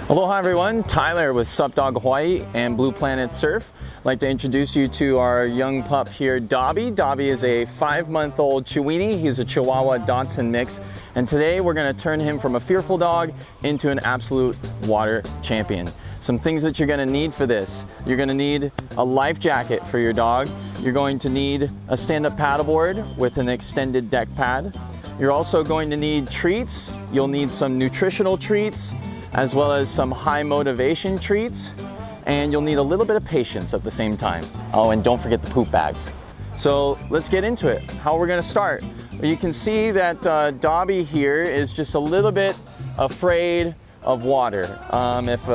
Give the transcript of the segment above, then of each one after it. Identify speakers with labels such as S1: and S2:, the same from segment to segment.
S1: Aloha everyone, Tyler with SUP Dog Hawaii and Blue Planet Surf. I'd like to introduce you to our young pup here, Dobby. Dobby is a 5-month-old Chiweenie. He's a Chihuahua Dachshund mix. And today we're gonna turn him from a fearful dog into an absolute water champion. Some things that you're gonna need for this. You're gonna need a life jacket for your dog. You're going to need a stand-up paddleboard with an extended deck pad. You're also going to need treats. You'll need some nutritional treats, as well as some high motivation treats, and you'll need a little bit of patience at the same time. Oh, and don't forget the poop bags. So let's get into it. How we're gonna start. You can see that Dobby here is just a little bit afraid of water.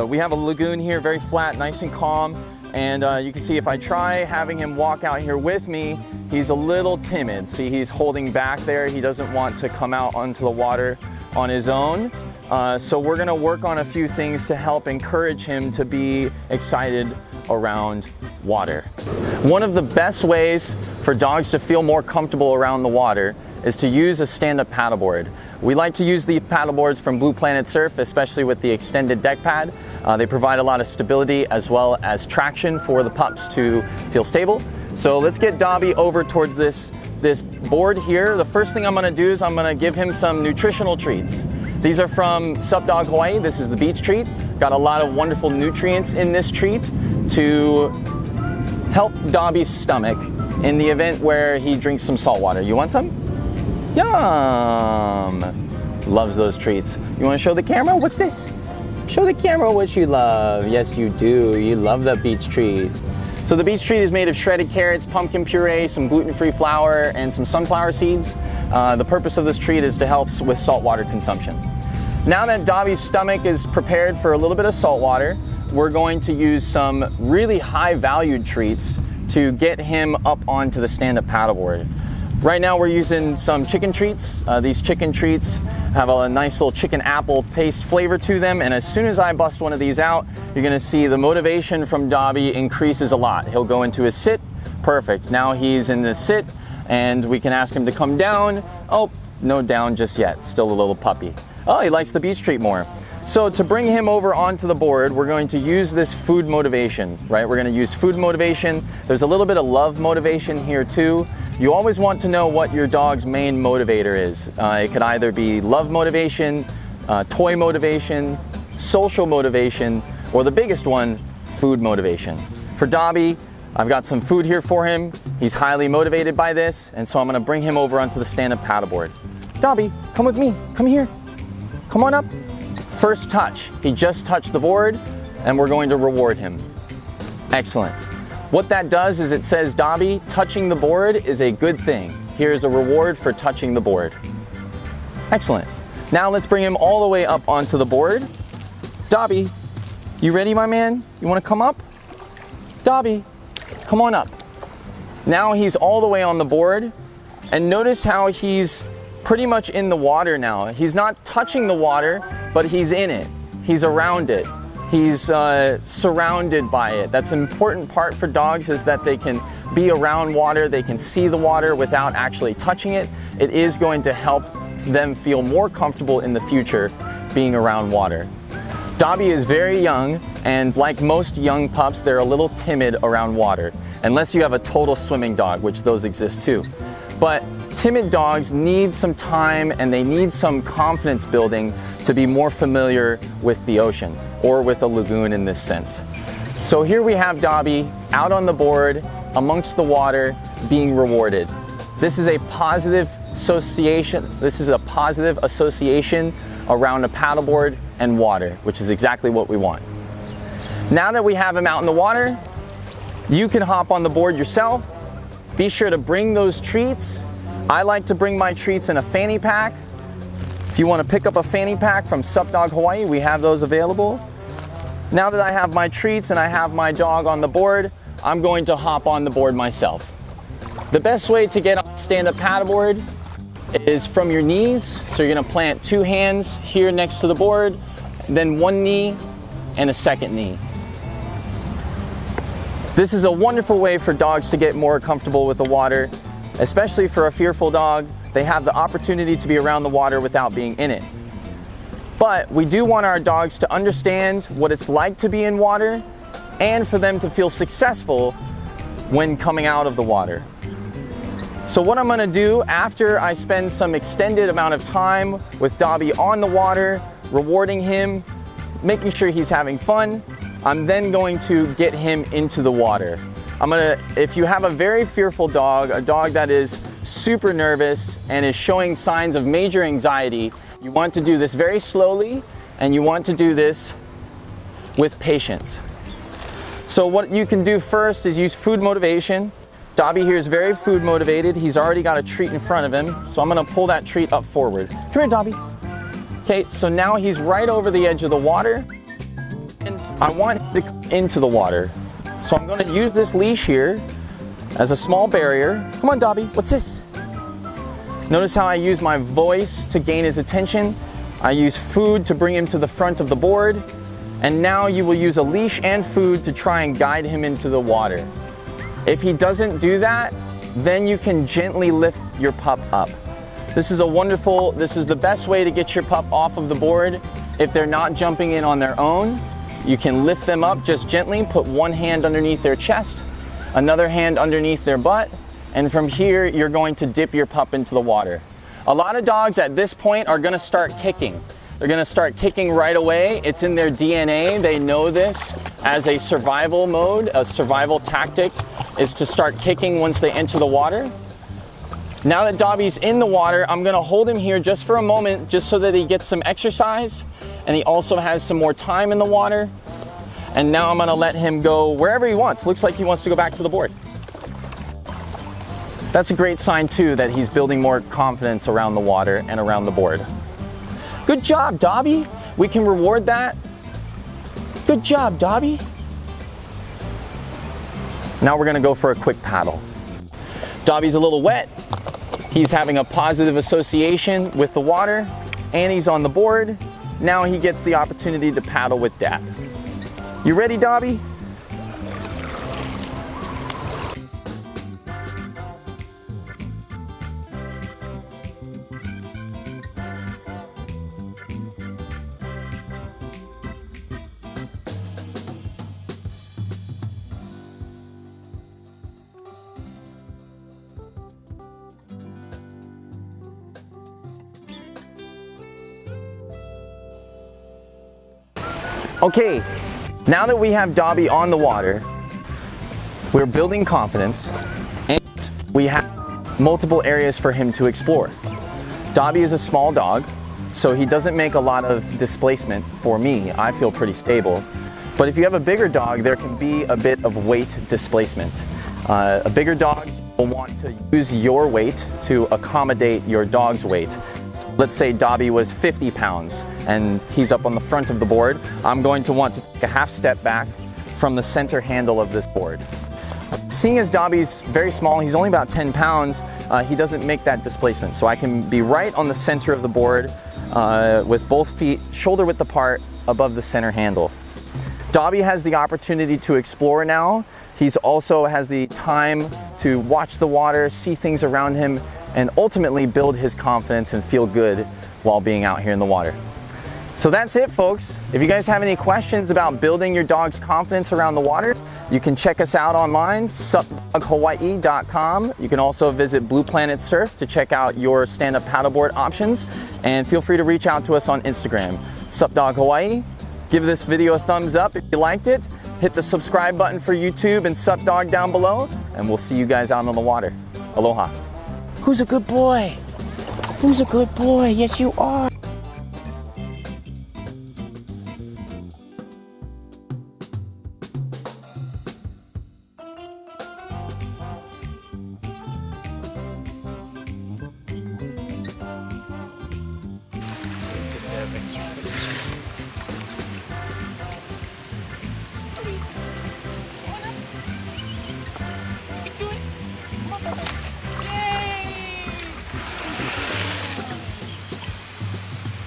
S1: We have a lagoon here, very flat, nice and calm, and you can see if I try having him walk out here with me, he's a little timid. See, he's holding back there. He doesn't want to come out onto the water on his own. So we're gonna work on a few things to help encourage him to be excited around water. One of the best ways for dogs to feel more comfortable around the water is to use a stand-up paddleboard. We like to use the paddleboards from Blue Planet Surf, especially with the extended deck pad. They provide a lot of stability as well as traction for the pups to feel stable. So let's get Dobby over towards this board here. The first thing I'm gonna do is I'm gonna give him some nutritional treats. These are from SUP Dog Hawaii. This is the beach treat. Got a lot of wonderful nutrients in this treat to help Dobby's stomach in the event where he drinks some salt water. You want some? Yum! Loves those treats. You wanna show the camera? What's this? Show the camera what you love. Yes, you do. You love the beach treat. So the beach treat is made of shredded carrots, pumpkin puree, some gluten-free flour, and some sunflower seeds. The purpose of this treat is to help with saltwater consumption. Now that Dobby's stomach is prepared for a little bit of salt water, we're going to use some really high-valued treats to get him up onto the stand-up paddleboard. Right now we're using some chicken treats. These chicken treats have a nice little chicken apple taste flavor to them, and as soon as I bust one of these out, you're gonna see the motivation from Dobby increases a lot. He'll go into a sit, perfect. Now he's in the sit, and we can ask him to come down. Oh, no down just yet, still a little puppy. Oh, he likes the beach treat more. So to bring him over onto the board, we're going to use this food motivation, right? We're gonna use food motivation. There's a little bit of love motivation here too. You always want to know what your dog's main motivator is. It could either be love motivation, toy motivation, social motivation, or the biggest one, food motivation. For Dobby, I've got some food here for him. He's highly motivated by this, and so I'm gonna bring him over onto the stand-up paddleboard. Dobby, come with me, come here. Come on up. First touch, he just touched the board, and we're going to reward him. Excellent. What that does is it says, Dobby, touching the board is a good thing. Here's a reward for touching the board. Excellent. Now let's bring him all the way up onto the board. Dobby, you ready, my man? You wanna come up? Dobby, come on up. Now he's all the way on the board, and notice how he's pretty much in the water now. He's not touching the water, but he's in it. He's around it. He's surrounded by it. That's an important part for dogs, is that they can be around water, they can see the water without actually touching it. It is going to help them feel more comfortable in the future being around water. Dobby is very young, and like most young pups, they're a little timid around water, unless you have a total swimming dog, which those exist too. But timid dogs need some time, and they need some confidence building to be more familiar with the ocean, or with a lagoon in this sense. So here we have Dobby out on the board, amongst the water, being rewarded. This is a positive association. This is a positive association around a paddleboard and water, which is exactly what we want. Now that we have him out in the water, you can hop on the board yourself. Be sure to bring those treats. I like to bring my treats in a fanny pack. If you want to pick up a fanny pack from SUP Dog Hawaii, we have those available. Now that I have my treats and I have my dog on the board, I'm going to hop on the board myself. The best way to get on stand-up paddleboard is from your knees. So you're gonna plant 2 hands here next to the board, then 1 knee and a 2nd knee. This is a wonderful way for dogs to get more comfortable with the water, especially for a fearful dog. They have the opportunity to be around the water without being in it. But we do want our dogs to understand what it's like to be in water and for them to feel successful when coming out of the water. So what I'm gonna do after I spend some extended amount of time with Dobby on the water, rewarding him, making sure he's having fun, I'm then going to get him into the water. If you have a very fearful dog, a dog that is super nervous and is showing signs of major anxiety, you want to do this very slowly and you want to do this with patience. So what you can do first is use food motivation. Dobby here is very food motivated. He's already got a treat in front of him, so I'm gonna pull that treat up forward. Come here, Dobby. Okay, so now he's right over the edge of the water, and I want him to come into the water. So I'm gonna use this leash here as a small barrier. Come on, Dobby, what's this? Notice how I use my voice to gain his attention. I use food to bring him to the front of the board. And now you will use a leash and food to try and guide him into the water. If he doesn't do that, then you can gently lift your pup up. This is the best way to get your pup off of the board. If they're not jumping in on their own, you can lift them up just gently, put one hand underneath their chest, another hand underneath their butt, and from here, you're going to dip your pup into the water. A lot of dogs at this point are gonna start kicking. They're gonna start kicking right away. It's in their DNA. They know this as a survival mode, a survival tactic is to start kicking once they enter the water. Now that Dobby's in the water, I'm gonna hold him here just for a moment, just so that he gets some exercise and he also has some more time in the water. And now I'm gonna let him go wherever he wants. Looks like he wants to go back to the board. That's a great sign too that he's building more confidence around the water and around the board. Good job, Dobby. We can reward that. Good job, Dobby. Now we're gonna go for a quick paddle. Dobby's a little wet. He's having a positive association with the water and he's on the board. Now he gets the opportunity to paddle with Dad. You ready, Dobby? Okay, now that we have Dobby on the water, we're building confidence and we have multiple areas for him to explore. Dobby is a small dog, so he doesn't make a lot of displacement for me. I feel pretty stable. But if you have a bigger dog, there can be a bit of weight displacement. A bigger dog will want to use your weight to accommodate your dog's weight. So let's say Dobby was 50 pounds and he's up on the front of the board. I'm going to want to take a half step back from the center handle of this board. Seeing as Dobby's very small, he's only about 10 pounds, he doesn't make that displacement. So I can be right on the center of the board with both feet shoulder width apart above the center handle. Dobby has the opportunity to explore now. He's also has the time to watch the water, see things around him, and ultimately build his confidence and feel good while being out here in the water. So that's it, folks. If you guys have any questions about building your dog's confidence around the water, you can check us out online, supdoghawaii.com. You can also visit Blue Planet Surf to check out your stand-up paddleboard options, and feel free to reach out to us on Instagram, supdoghawaii. Give this video a thumbs up if you liked it. Hit the subscribe button for YouTube and SUP down below, and we'll see you guys out on the water. Aloha. Who's a good boy? Who's a good boy? Yes, you are.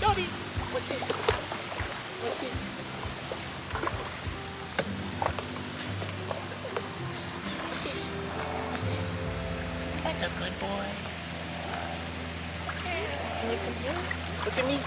S2: Dobby, what's this? What's this? What's this? What's this? That's a good boy. Can you come here? Look at me.